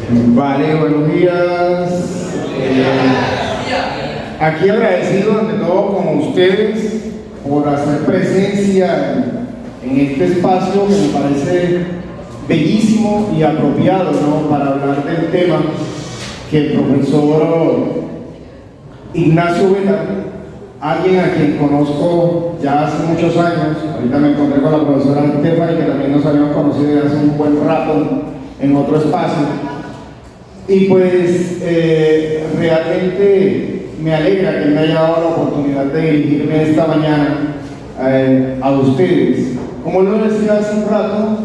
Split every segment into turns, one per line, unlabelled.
Vale, buenos días. Aquí agradecido ante todo con ustedes por hacer presencia en este espacio que me parece bellísimo y apropiado, ¿no?, para hablar del tema que el profesor Ignacio Vela, alguien a quien conozco ya hace muchos años, ahorita me encontré con la profesora Stephanie, que también nos habíamos conocido desde hace un buen rato en otro espacio, y pues realmente me alegra que me haya dado la oportunidad de dirigirme esta mañana a ustedes. Como lo decía hace un rato,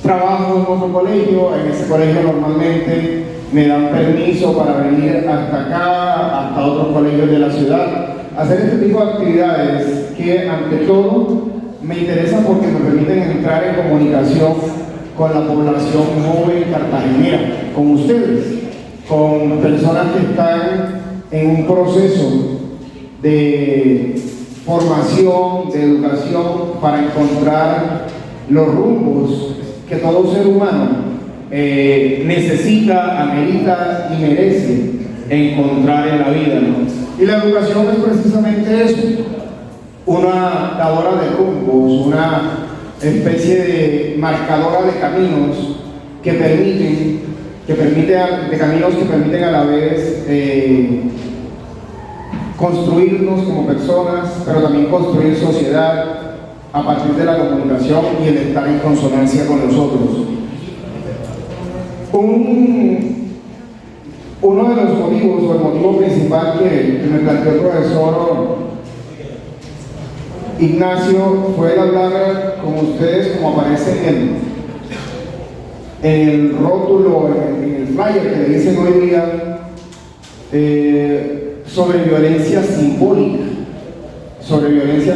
trabajo en otro colegio. En ese colegio normalmente me dan permiso para venir hasta acá, hasta otros colegios de la ciudad, hacer este tipo de actividades que ante todo me interesan porque me permiten entrar en comunicación con la población joven cartagenera, con ustedes, con personas que están en un proceso de formación, de educación, para encontrar los rumbos que todo ser humano necesita, amerita y merece encontrar en la vida, ¿no? Y la educación es precisamente eso, una dadora de rumbos, una especie de marcadora de caminos que permiten a la vez construirnos como personas, pero también construir sociedad a partir de la comunicación y el estar en consonancia con nosotros. Uno de los motivos, o el motivo principal que me planteó el profesor Ignacio, fue el hablar con ustedes, como aparece en el rótulo, en el flyer que le dicen hoy día, sobre violencia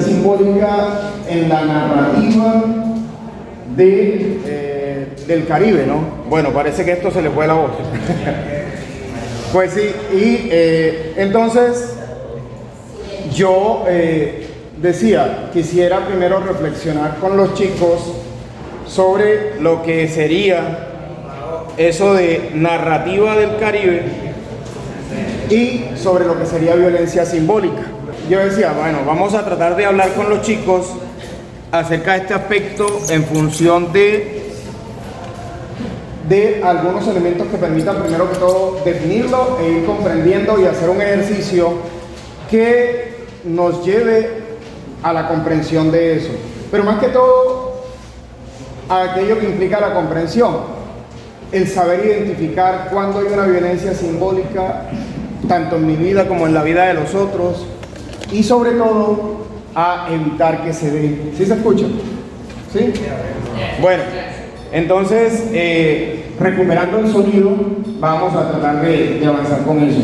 simbólica en la narrativa del Caribe, ¿no? Bueno, parece que esto se le fue la voz. Pues sí, y entonces yo decía, quisiera primero reflexionar con los chicos sobre lo que sería eso de narrativa del Caribe y sobre lo que sería violencia simbólica. Yo decía, bueno, vamos a tratar de hablar con los chicos acerca de este aspecto en función de algunos elementos que permitan primero que todo definirlo e ir comprendiendo y hacer un ejercicio que nos lleve a la comprensión de eso. Pero más que todo, a aquello que implica la comprensión, el saber identificar cuándo hay una violencia simbólica, tanto en mi vida como en la vida de los otros, y sobre todo a evitar que se dé. ¿Sí se escucha? ¿Sí? Bueno, entonces recuperando el sonido, vamos a tratar de avanzar con eso.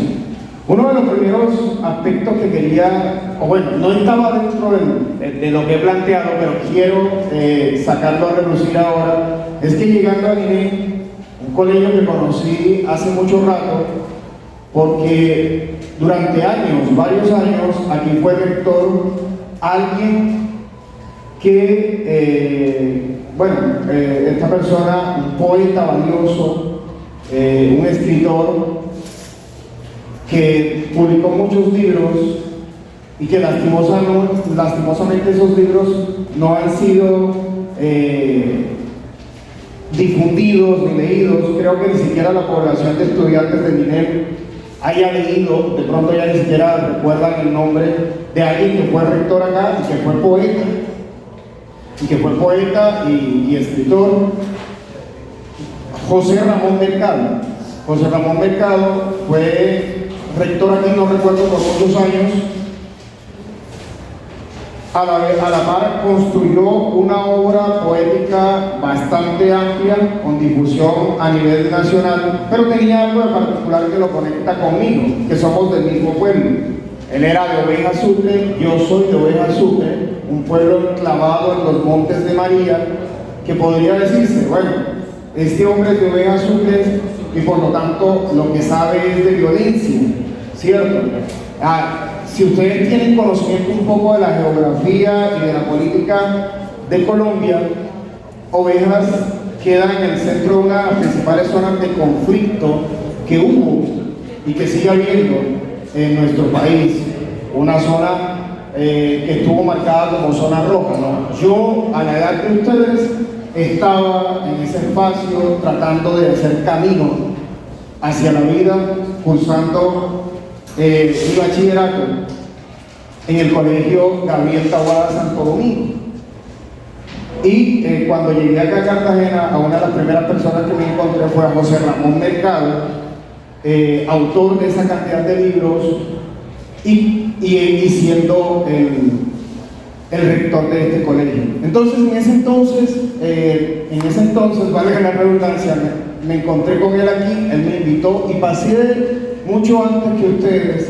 Uno de los primeros aspectos que quería, o bueno, no estaba dentro de lo que he planteado, pero quiero sacarlo a relucir ahora, es que llegando a Guinea, un colegio que conocí hace mucho rato, porque durante años, varios años, aquí fue rector alguien que, esta persona, un poeta valioso, un escritor que publicó muchos libros y que lastimosamente esos libros no han sido difundidos ni leídos. Creo que ni siquiera la población de estudiantes de MINER haya leído, de pronto ya ni siquiera recuerdan el nombre de alguien que fue rector acá y que fue poeta y escritor, José Ramón Mercado. José Ramón Mercado fue rector aquí, no recuerdo, por muchos años. A la par construyó una obra poética bastante amplia, con difusión a nivel nacional, pero tenía algo de particular que lo conecta conmigo, que somos del mismo pueblo. Él era de Oveja Sucre, yo soy de Oveja Sucre, un pueblo enclavado en los Montes de María, que podría decirse, bueno, este hombre es de Oveja Sucre y por lo tanto lo que sabe es de violencia, ¿cierto? Si ustedes tienen conocimiento un poco de la geografía y de la política de Colombia, Ovejas queda en el centro de una de las principales zonas de conflicto que hubo y que sigue habiendo en nuestro país, una zona que estuvo marcada como zona roja, ¿no? Yo, a la edad de ustedes, estaba en ese espacio tratando de hacer camino hacia la vida, cursando mi bachillerato en el colegio Gabriel Taboada Santo Domingo. Y cuando llegué acá a Cartagena, a una de las primeras personas que me encontré fue a José Ramón Mercado, autor de esa cantidad de libros y siendo el rector de este colegio. Entonces, en ese entonces, valga la redundancia, me encontré con él aquí, él me invitó y pasé mucho antes que ustedes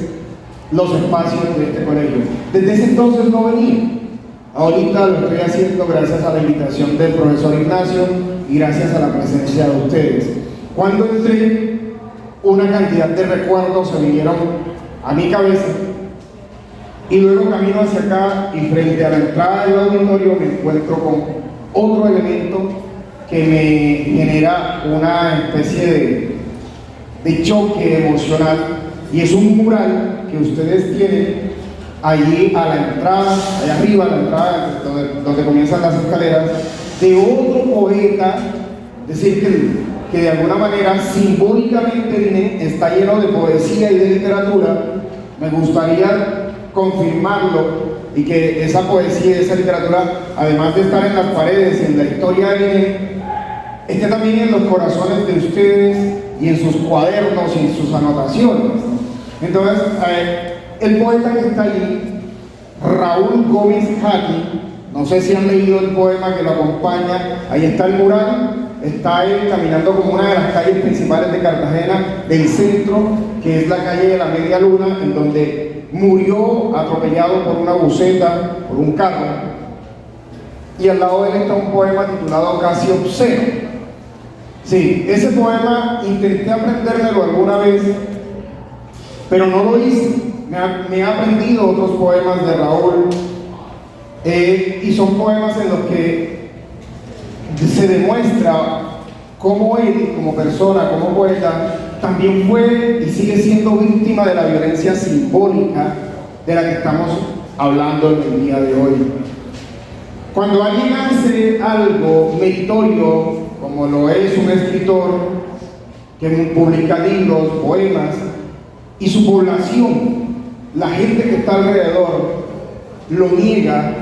los espacios de este colegio. Desde ese entonces no venía. Ahorita lo estoy haciendo gracias a la invitación del profesor Ignacio y gracias a la presencia de ustedes. Cuando entré, una cantidad de recuerdos se vinieron a mi cabeza y luego camino hacia acá y frente a la entrada del auditorio me encuentro con otro elemento que me genera una especie de choque emocional, y es un mural que ustedes tienen allí a la entrada, allá arriba a la entrada donde comienzan las escaleras, de otro poeta, es decir, que de alguna manera simbólicamente está lleno de poesía y de literatura. Me gustaría confirmarlo y que esa poesía y esa literatura, además de estar en las paredes y en la historia de INE, esté también en los corazones de ustedes y en sus cuadernos y en sus anotaciones. Entonces, el poeta que está allí, Raúl Gómez Jaqui, no sé si han leído el poema que lo acompaña, ahí está el mural, está él caminando como una de las calles principales de Cartagena, del centro, que es la calle de la Media Luna, en donde murió atropellado por una buceta, por un carro, y al lado de él está un poema titulado Casi Obsceno. Sí, ese poema intenté aprendérmelo alguna vez, pero no lo hice. Me he aprendido otros poemas de Raúl, y son poemas en los que se demuestra cómo él, como persona, como poeta, también fue y sigue siendo víctima de la violencia simbólica de la que estamos hablando en el día de hoy. Cuando alguien hace algo meritorio, como lo es un escritor que publica libros, poemas, y su población, la gente que está alrededor, lo niega,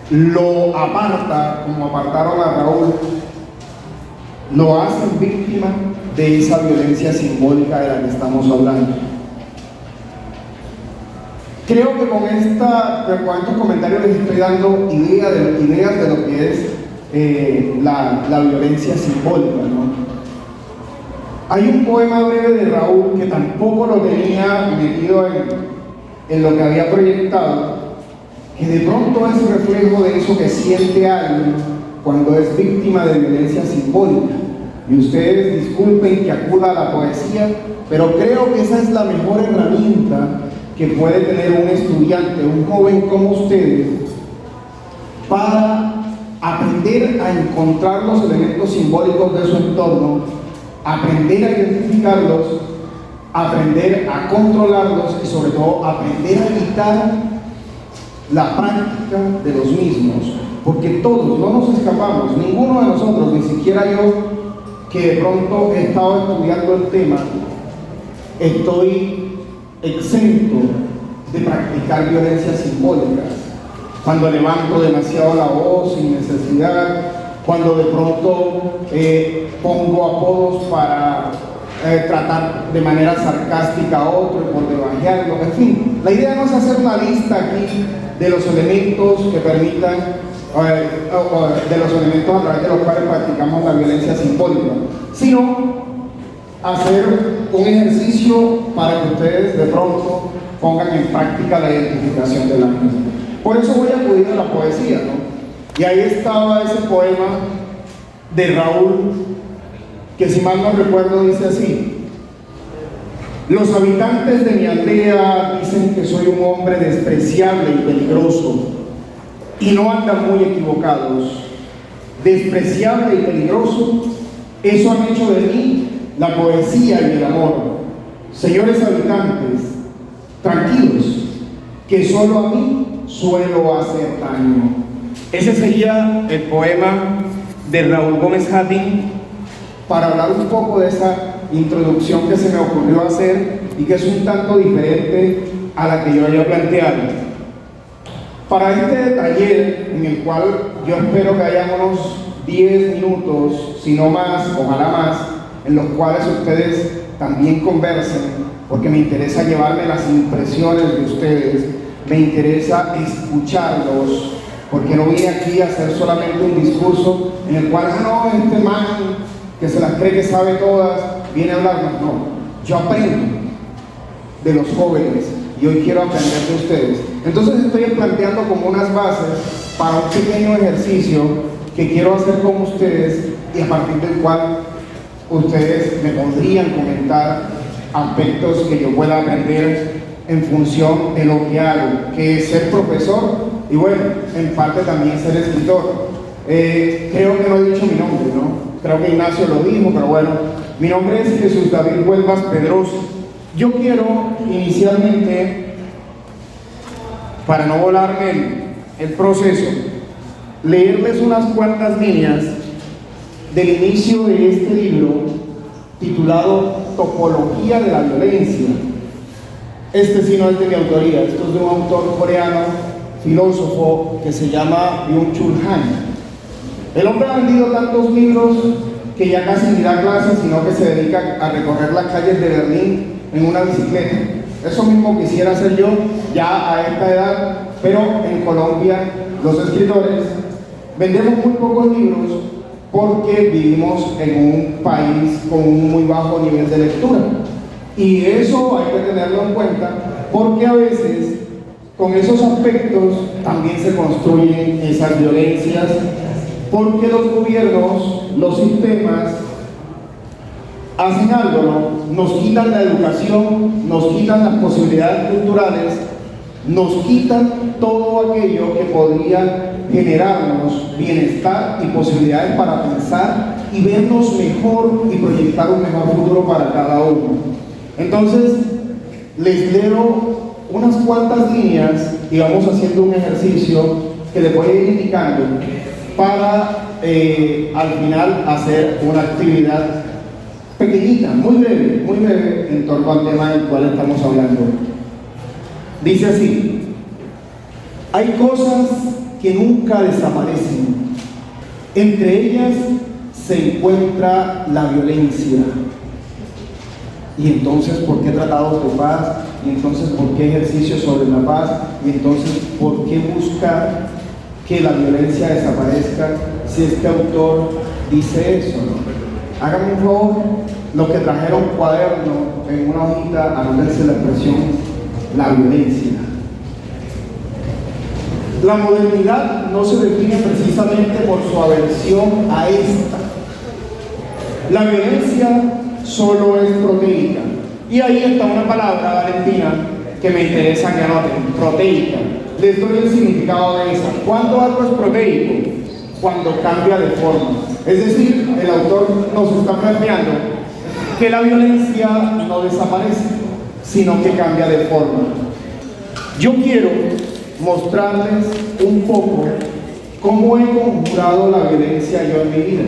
lo aparta, como apartaron a Raúl, lo hacen víctima de esa violencia simbólica de la que estamos hablando. Creo que con estos comentarios les estoy dando ideas de lo que es la violencia simbólica, ¿no? Hay un poema breve de Raúl que tampoco lo tenía metido en lo que había proyectado, que de pronto es reflejo de eso que siente alguien cuando es víctima de violencia simbólica. Y ustedes disculpen que acuda a la poesía, pero creo que esa es la mejor herramienta que puede tener un estudiante, un joven como ustedes, para aprender a encontrar los elementos simbólicos de su entorno, aprender a identificarlos, aprender a controlarlos y sobre todo aprender a evitar la práctica de los mismos, porque todos, no nos escapamos, ninguno de nosotros, ni siquiera yo, que de pronto he estado estudiando el tema, estoy exento de practicar violencias simbólicas. Cuando levanto demasiado la voz sin necesidad, cuando de pronto pongo apodos para tratar de manera sarcástica a otro y por debajearlo, en fin, la idea no es hacer una lista aquí de los elementos que permitan, de los elementos a través de los cuales practicamos la violencia simbólica, sino hacer un ejercicio para que ustedes de pronto pongan en práctica la identificación de la misma. Por eso voy a acudir a la poesía, ¿no? Y ahí estaba ese poema de Raúl, que si mal no recuerdo dice así: los habitantes de mi aldea dicen que soy un hombre despreciable y peligroso, y no andan muy equivocados. despreciable y peligroso, eso han hecho de mí la poesía y el amor. Señores habitantes, tranquilos, que solo a mí suelo hacer daño. Ese sería el poema de Raúl Gómez Hattin, para hablar un poco de esa introducción que se me ocurrió hacer y que es un tanto diferente a la que yo había planteado. Para este taller, en el cual yo espero que haya unos 10 minutos, si no más, ojalá más, en los cuales ustedes también conversen, porque me interesa llevarme las impresiones de ustedes, me interesa escucharlos, porque no vine aquí a hacer solamente un discurso en el cual, no, este man que se las cree que sabe todas, viene a hablarnos. No, yo aprendo de los jóvenes y hoy quiero aprender de ustedes. Entonces estoy planteando como unas bases para un pequeño ejercicio que quiero hacer con ustedes y a partir del cual ustedes me podrían comentar aspectos que yo pueda aprender en función de lo que hago, que es ser profesor y bueno, en parte también ser escritor. Creo que no he dicho mi nombre, ¿no? Creo que Ignacio lo dijo, pero bueno, mi nombre es Jesús David Huelvas Pedroso. Yo quiero inicialmente, para no volarme el proceso, leerles unas cuantas líneas del inicio de este libro titulado Topología de la Violencia. Este sí no es de mi autoría, esto es de un autor coreano, filósofo, que se llama Byung-Chul Han. El hombre ha vendido tantos libros que ya casi ni da clases, sino que se dedica a recorrer las calles de Berlín en una bicicleta. Eso mismo quisiera hacer yo ya a esta edad, pero en Colombia los escritores vendemos muy pocos libros porque vivimos en un país con un muy bajo nivel de lectura. Y eso hay que tenerlo en cuenta porque a veces con esos aspectos también se construyen esas violencias, porque los gobiernos, los sistemas hacen algo, ¿no? Nos quitan la educación, nos quitan las posibilidades culturales, nos quitan todo aquello que podría generarnos bienestar y posibilidades para pensar y vernos mejor y proyectar un mejor futuro para cada uno. Entonces, les leo unas cuantas líneas y vamos haciendo un ejercicio que les voy a ir indicando para al final hacer una actividad pequeñita, muy breve en torno al tema del cual estamos hablando. Dice así: hay cosas que nunca desaparecen, entre ellas se encuentra la violencia. Y entonces, ¿por qué tratados de paz? Y entonces, ¿por qué ejercicios sobre la paz? Y entonces, ¿por qué buscar que la violencia desaparezca si este autor dice eso? Háganme un favor, los que trajeron cuaderno en una hojita, anótense la expresión la violencia. La modernidad no se define precisamente por su aversión a esta. La violencia solo es proteica. Y ahí está una palabra, Valentina, que me interesa que anoten: proteica. Les doy el significado de esa. ¿Cuándo algo es proteico? Cuando cambia de forma. Es decir, el autor nos está planteando que la violencia no desaparece, sino que cambia de forma. Yo quiero mostrarles un poco cómo he conjurado la violencia yo en mi vida.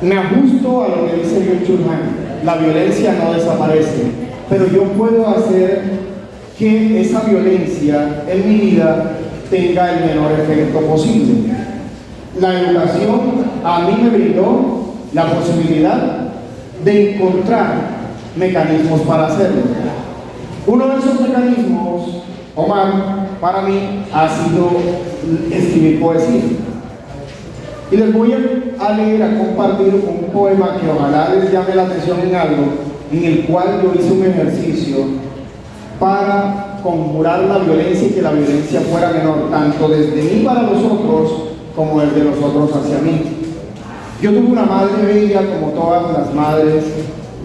Me ajusto a lo que dice Byung-Chul Han: la violencia no desaparece, pero yo puedo hacer que esa violencia en mi vida tenga el menor efecto posible. La educación a mí me brindó la posibilidad de encontrar mecanismos para hacerlo. Uno de esos mecanismos, Omar, para mí ha sido escribir poesía. Y les voy a leer, a compartir un poema que ojalá les llame la atención en algo, en el cual yo hice un ejercicio para conjurar la violencia y que la violencia fuera menor, tanto desde mí para los otros, como desde los otros hacia mí. Yo tuve una madre bella como todas las madres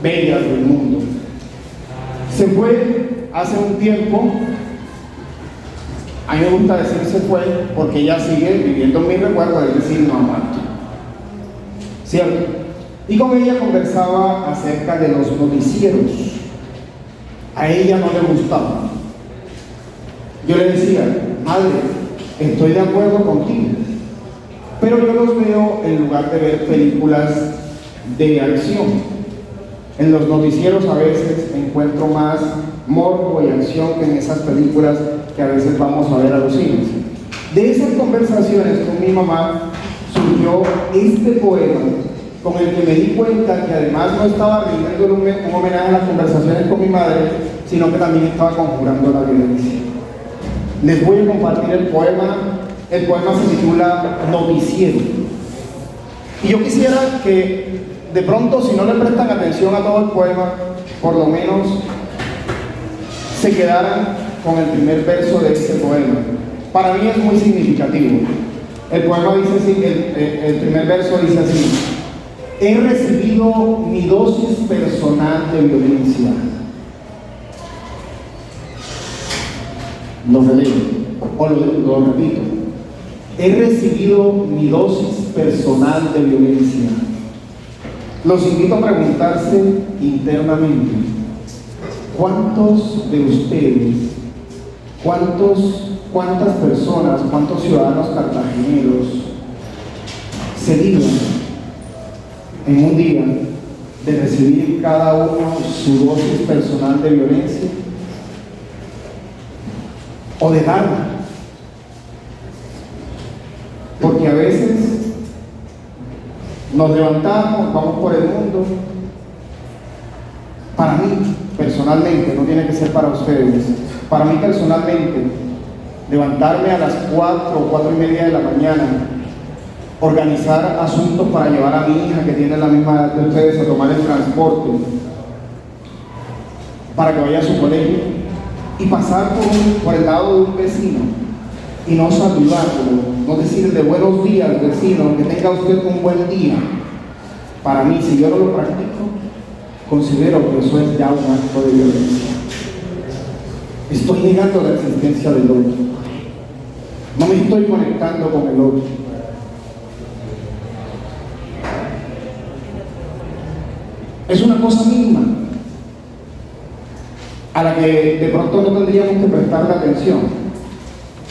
bellas del mundo. Se fue hace un tiempo A mí me gusta decir se fue porque ella sigue viviendo en mi recuerdo, es decir, no ha muerto. ¿Cierto? Y con ella conversaba acerca de los noticieros. A ella no le gustaba. Yo le decía, madre, estoy de acuerdo contigo, pero yo los veo en lugar de ver películas de acción. En los noticieros a veces encuentro más morbo y acción que en esas películas que a veces vamos a ver a los cines. De esas conversaciones con mi mamá surgió este poema con el que me di cuenta que además no estaba rindiendo un homenaje a las conversaciones con mi madre, sino que también estaba conjurando la violencia. Les voy a compartir el poema. El poema se titula Noticiero. Y yo quisiera que de pronto, si no le prestan atención a todo el poema, por lo menos se quedaran con el primer verso de este poema. Para mí es muy significativo. El poema dice así, el primer verso dice así: he recibido mi dosis personal de violencia. Lo releo, o lo repito. He recibido mi dosis personal de violencia. Los invito a preguntarse internamente, ¿cuántos de ustedes, cuántas personas, cuántos ciudadanos cartageneros se libran en un día de recibir cada uno su dosis personal de violencia o de darla? Porque a veces nos levantamos, vamos por el mundo. Para mí, personalmente, no tiene que ser para ustedes, para mí personalmente, levantarme a las 4 o 4 y media de la mañana, organizar asuntos para llevar a mi hija que tiene la misma edad de ustedes a tomar el transporte para que vaya a su colegio y pasar por el lado de un vecino y no saludarlo, no decirle buenos días vecino, que tenga usted un buen día. Para mí, si yo no lo practico, considero que eso es ya un acto de violencia. Estoy negando la existencia del otro. No me estoy conectando con el otro. Es una cosa mínima a la que de pronto no tendríamos que prestarle atención,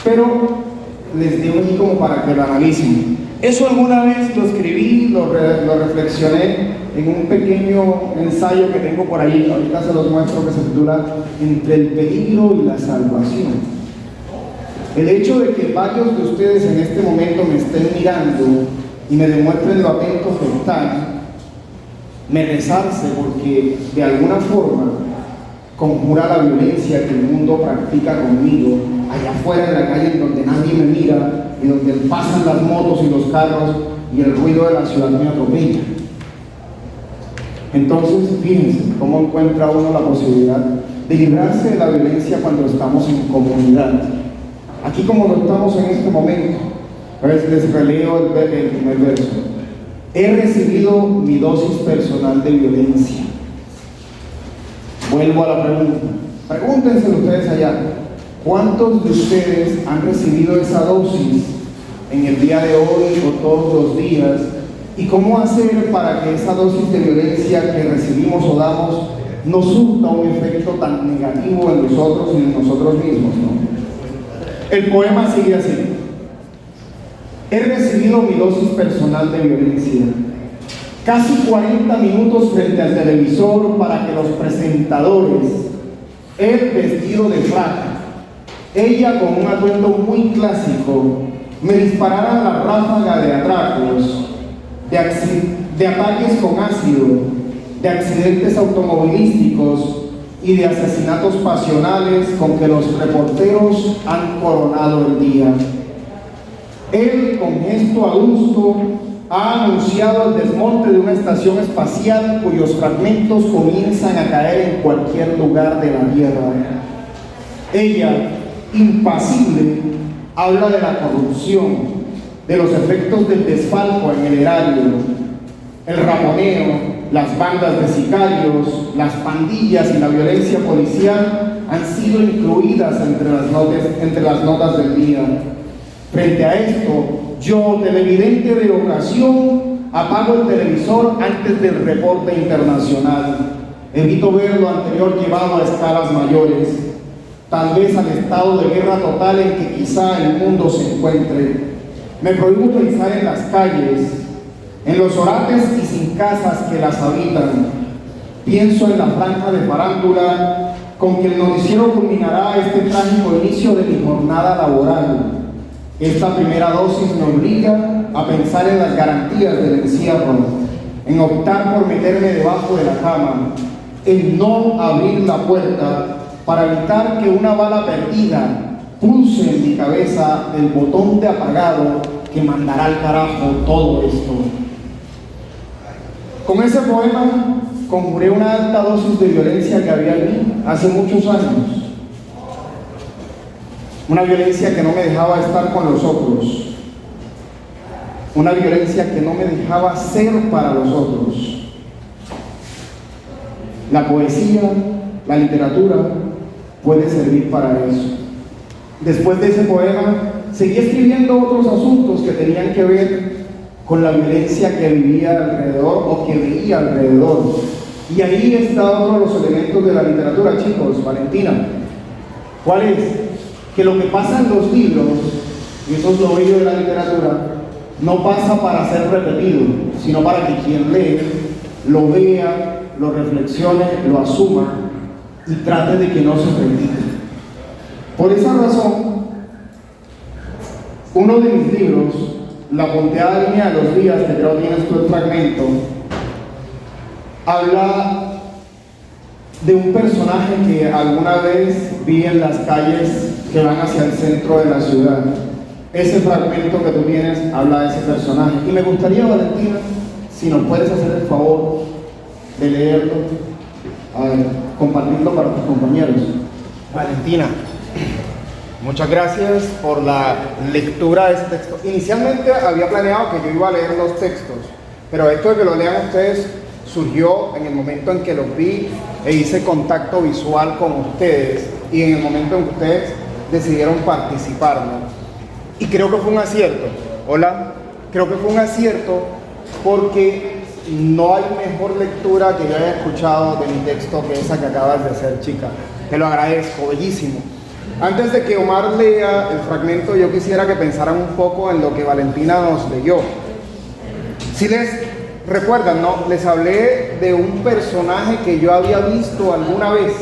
pero les digo aquí como para que lo analicen. Eso alguna vez lo escribí, lo reflexioné en un pequeño ensayo que tengo por ahí, ahorita se los muestro, que se titula Entre el peligro y la salvación. El hecho de que varios de ustedes en este momento me estén mirando y me demuestren lo atentos que están, me resarce, porque de alguna forma conjura la violencia que el mundo practica conmigo, allá afuera en la calle en donde nadie me mira y donde pasan las motos y los carros y el ruido de la ciudad me atropella. Entonces, fíjense cómo encuentra uno la posibilidad de librarse de la violencia cuando estamos en comunidad. Aquí, como lo estamos en este momento, a ver si les releo el primer verso. He recibido mi dosis personal de violencia. Vuelvo a la pregunta. Pregúntense ustedes allá, ¿cuántos de ustedes han recibido esa dosis en el día de hoy o todos los días? ¿Y cómo hacer para que esa dosis de violencia que recibimos o damos no surta un efecto tan negativo en nosotros y en nosotros mismos, ¿no? El poema sigue así: he recibido mi dosis personal de violencia. Casi 40 minutos frente al televisor para que los presentadores, él vestido de frac, ella con un atuendo muy clásico, me dispararan la ráfaga de atracos, de ataques con ácido, de accidentes automovilísticos y de asesinatos pasionales con que los reporteros han coronado el día. Él, con gesto adusto, ha anunciado el desmonte de una estación espacial cuyos fragmentos comienzan a caer en cualquier lugar de la Tierra. Ella, impasible, habla de la corrupción, de los efectos del desfalco en el erario, el raponeo, las bandas de sicarios, las pandillas y la violencia policial han sido incluidas entre las notas del día. Frente a esto, yo, televidente de ocasión, apago el televisor antes del reporte internacional. Evito ver lo anterior llevado a escalas mayores, tal vez al estado de guerra total en que quizá el mundo se encuentre. Me prohíbo pensar en las calles, en los orates y sin casas que las habitan. Pienso en la franja de farándula con que el noticiero culminará este trágico inicio de mi jornada laboral. Esta primera dosis me obliga a pensar en las garantías del encierro, en optar por meterme debajo de la cama, en no abrir la puerta para evitar que una bala perdida pulse en mi cabeza el botón de apagado que mandará al carajo todo esto. Con ese poema conjuré una alta dosis de violencia que había en mí hace muchos años. Una violencia que no me dejaba estar con los otros. Una violencia que no me dejaba ser para los otros. La poesía, la literatura, puede servir para eso. Después de ese poema, seguí escribiendo otros asuntos que tenían que ver con la violencia que vivía alrededor o que veía alrededor. Y ahí está otro de los elementos de la literatura, chicos. Valentina, ¿cuál es? Que lo que pasa en los libros, y eso es lo bello de la literatura, no pasa para ser repetido, sino para que quien lee lo vea, lo reflexione, lo asuma y trate de que no se repita. Por esa razón, uno de mis libros, La punteada línea de los días, que creo que tienes tú el fragmento, habla de un personaje que alguna vez vi en las calles que van hacia el centro de la ciudad. Ese fragmento que tú tienes habla de ese personaje. Y me gustaría, Valentina, si nos puedes hacer el favor de leerlo, compartirlo para tus compañeros. Valentina, muchas gracias por la lectura de este texto. Inicialmente había planeado que yo iba a leer los textos, pero esto de que lo lean ustedes surgió en el momento en que los vi e hice contacto visual con ustedes y en el momento en que ustedes decidieron participar, ¿no? Y creo que fue un acierto. Hola, creo que fue un acierto porque no hay mejor lectura que yo haya escuchado de mi texto que esa que acabas de hacer, chica. Te lo agradezco, bellísimo. Antes de que Omar lea el fragmento, yo quisiera que pensaran un poco en lo que Valentina nos leyó. Si les recuerdan, ¿no? Les hablé de un personaje que yo había visto alguna vez,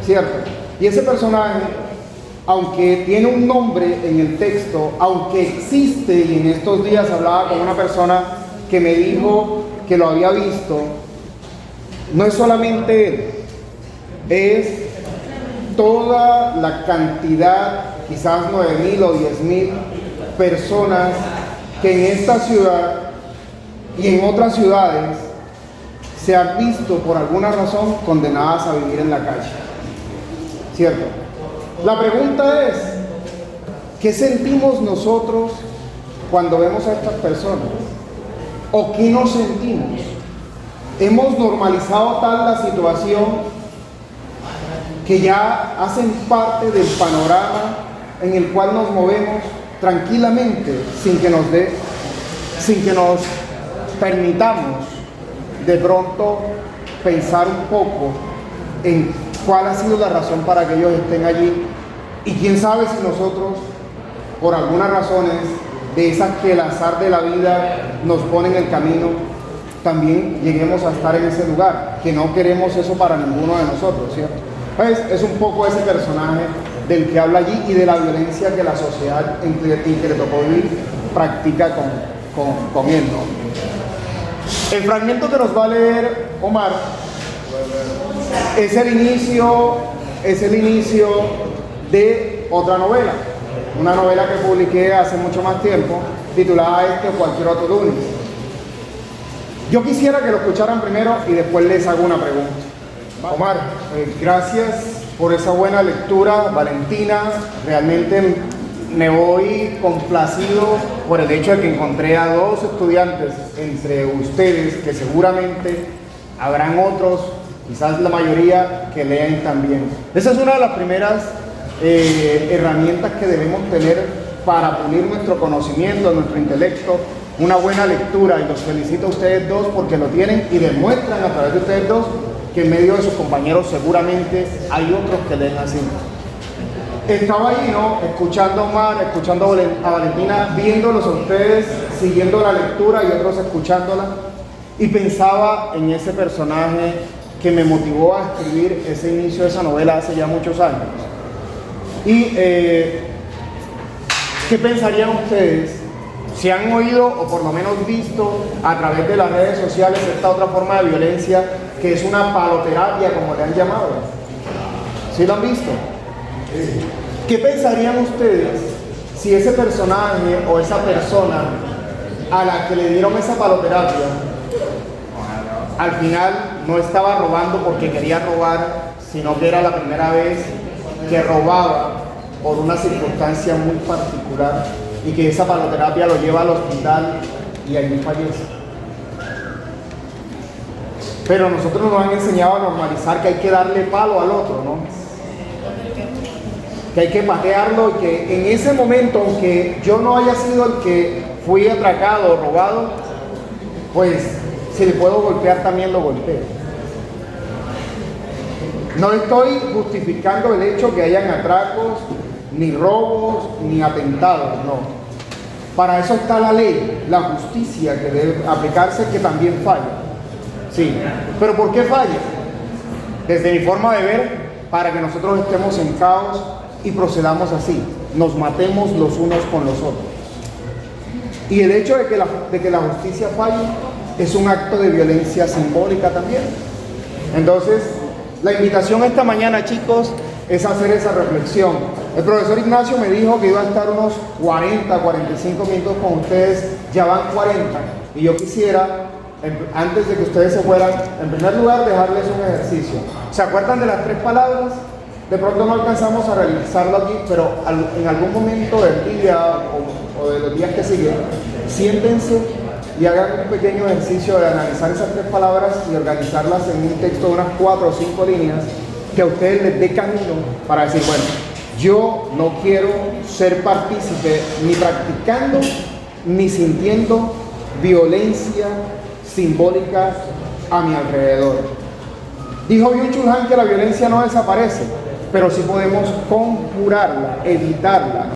¿cierto? Y ese personaje, aunque tiene un nombre en el texto, aunque existe, y en estos días hablaba con una persona que me dijo que lo había visto, no es solamente él, es toda la cantidad, quizás 9,000 o 10,000 personas que en esta ciudad y en otras ciudades se han visto por alguna razón condenadas a vivir en la calle, ¿cierto? La pregunta es, ¿qué sentimos nosotros cuando vemos a estas personas? ¿O qué nos sentimos? Hemos normalizado tal la situación que ya hacen parte del panorama en el cual nos movemos tranquilamente sin que nos permitamos de pronto pensar un poco en cuál ha sido la razón para que ellos estén allí, y quién sabe si nosotros, por algunas razones de esas que el azar de la vida nos pone en el camino, también lleguemos a estar en ese lugar, que no queremos eso para ninguno de nosotros, ¿cierto? Pues es un poco ese personaje del que habla allí y de la violencia que la sociedad en que le tocó vivir practica con él, ¿no? El fragmento que nos va a leer Omar es el inicio de otra novela, una novela que publiqué hace mucho más tiempo, titulada Este o cualquier otro lunes. Yo quisiera que lo escucharan primero y después les hago una pregunta. Omar, gracias por esa buena lectura. Valentina, realmente me voy complacido por el hecho de que encontré a dos estudiantes entre ustedes que seguramente habrán otros, quizás la mayoría, que lean también. Esa es una de las primeras herramientas que debemos tener para pulir nuestro conocimiento, nuestro intelecto, una buena lectura, y los felicito a ustedes dos porque lo tienen y demuestran a través de ustedes dos que en medio de sus compañeros seguramente hay otros que leen así. Estaba ahí, ¿no? Escuchando a Omar, escuchando a Valentina, viéndolos a ustedes, siguiendo la lectura y otros escuchándola, y pensaba en ese personaje que me motivó a escribir ese inicio de esa novela hace ya muchos años. Y ¿qué pensarían ustedes si han oído o por lo menos visto a través de las redes sociales esta otra forma de violencia que es una paloterapia, como le han llamado? ¿Sí lo han visto? ¿Qué pensarían ustedes si ese personaje o esa persona a la que le dieron esa paloterapia al final no estaba robando porque quería robar, sino que era la primera vez que robaba por una circunstancia muy particular y que esa paloterapia lo lleva al hospital y allí fallece? Pero nosotros nos han enseñado a normalizar que hay que darle palo al otro, ¿no? Que hay que patearlo y que en ese momento, aunque yo no haya sido el que fui atracado o robado, pues si le puedo golpear también lo golpeo. No estoy justificando el hecho que hayan atracos, ni robos, ni atentados, no. Para eso está la ley, la justicia que debe aplicarse, que también falla. Sí, pero ¿por qué falla? Desde mi forma de ver, para que nosotros estemos en caos y procedamos así, nos matemos los unos con los otros. Y el hecho de que la justicia falle es un acto de violencia simbólica también. Entonces, la invitación esta mañana, chicos, es hacer esa reflexión. El profesor Ignacio me dijo que iba a estar unos 40, 45 minutos con ustedes, ya van 40. Y yo quisiera, antes de que ustedes se fueran, en primer lugar, dejarles un ejercicio. ¿Se acuerdan de las 3 palabras? De pronto no alcanzamos a realizarlo aquí, pero en algún momento del día o de los días que siguen, siéntense y hagan un pequeño ejercicio de analizar esas 3 palabras y organizarlas en un texto de unas 4 o 5 líneas que a ustedes les dé camino para decir, bueno, yo no quiero ser partícipe ni practicando ni sintiendo violencia simbólica a mi alrededor. Dijo Byung-Chul Han que la violencia no desaparece, pero sí podemos conjurarla, evitarla.